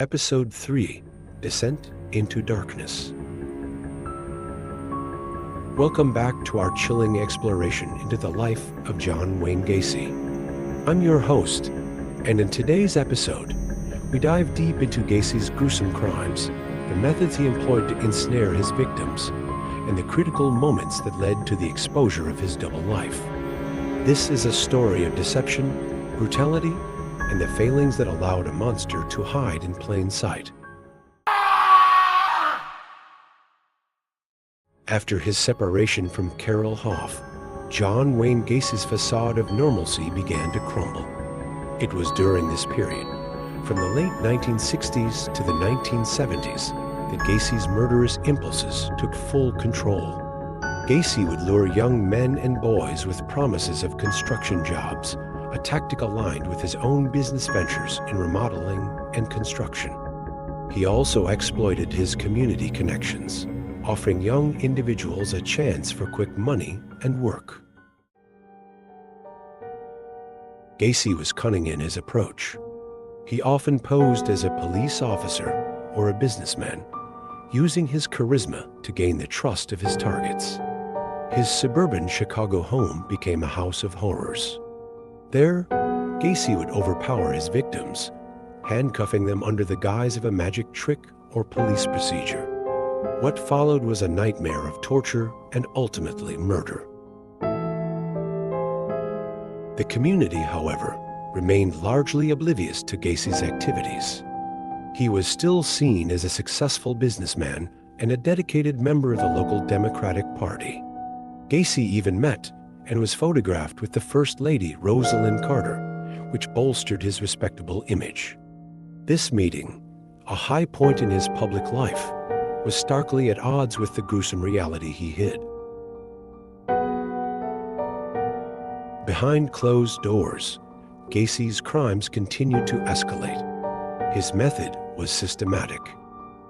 Episode 3: Descent into Darkness. Welcome back to our chilling exploration into the life of John Wayne Gacy. I'm your host, and in today's episode, we dive deep into Gacy's gruesome crimes, the methods he employed to ensnare his victims, and the critical moments that led to the exposure of his double life. This is a story of deception, brutality, and the failings that allowed a monster to hide in plain sight. After his separation from Carol Hoff, John Wayne Gacy's facade of normalcy began to crumble. It was during this period, from the late 1960s to the 1970s, that Gacy's murderous impulses took full control. Gacy would lure young men and boys with promises of construction jobs, a tactic aligned with his own business ventures in remodeling and construction. He also exploited his community connections, offering young individuals a chance for quick money and work. Gacy was cunning in his approach. He often posed as a police officer or a businessman, using his charisma to gain the trust of his targets. His suburban Chicago home became a house of horrors. There, Gacy would overpower his victims, handcuffing them under the guise of a magic trick or police procedure. What followed was a nightmare of torture and ultimately murder. The community, however, remained largely oblivious to Gacy's activities. He was still seen as a successful businessman and a dedicated member of the local Democratic Party. Gacy even met and was photographed with the First Lady, Rosalind Carter, which bolstered his respectable image. This meeting, a high point in his public life, was starkly at odds with the gruesome reality he hid. Behind closed doors, Gacy's crimes continued to escalate. His method was systematic.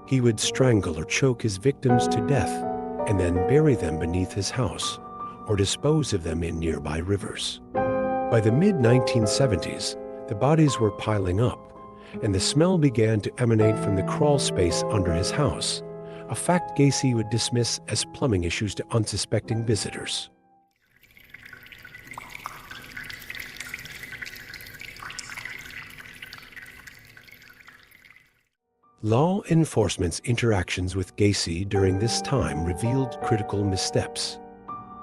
He would strangle or choke his victims to death and then bury them beneath his house or dispose of them in nearby rivers. By the mid-1970s, the bodies were piling up, and the smell began to emanate from the crawl space under his house, a fact Gacy would dismiss as plumbing issues to unsuspecting visitors. Law enforcement's interactions with Gacy during this time revealed critical missteps.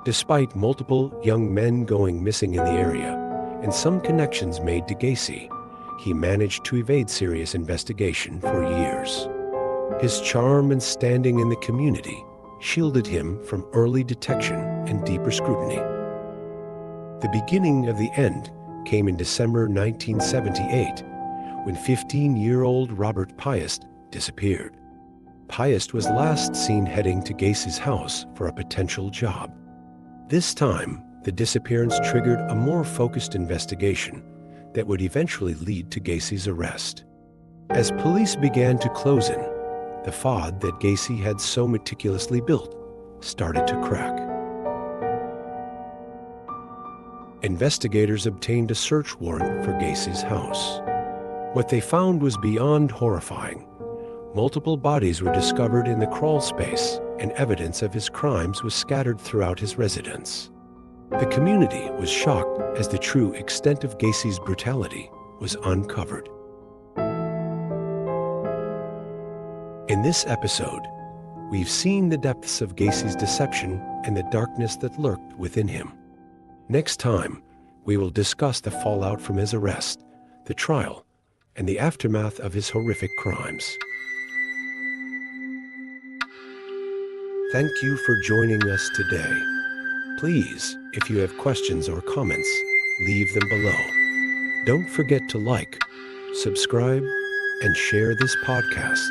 Despite multiple young men going missing in the area and some connections made to Gacy, he managed to evade serious investigation for years. His charm and standing in the community shielded him from early detection and deeper scrutiny. The beginning of the end came in December 1978, when 15-year-old Robert Piest disappeared. Piest was last seen heading to Gacy's house for a potential job. This time, the disappearance triggered a more focused investigation that would eventually lead to Gacy's arrest. As police began to close in, the facade that Gacy had so meticulously built started to crack. Investigators obtained a search warrant for Gacy's house. What they found was beyond horrifying. Multiple bodies were discovered in the crawl space, and evidence of his crimes was scattered throughout his residence. The community was shocked as the true extent of Gacy's brutality was uncovered. In this episode, we've seen the depths of Gacy's deception and the darkness that lurked within him. Next time, we will discuss the fallout from his arrest, the trial, and the aftermath of his horrific crimes. Thank you for joining us today. Please, if you have questions or comments, leave them below. Don't forget to like, subscribe, and share this podcast.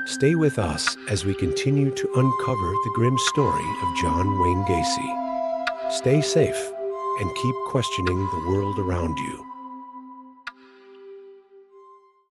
Stay with us as we continue to uncover the grim story of John Wayne Gacy. Stay safe and keep questioning the world around you.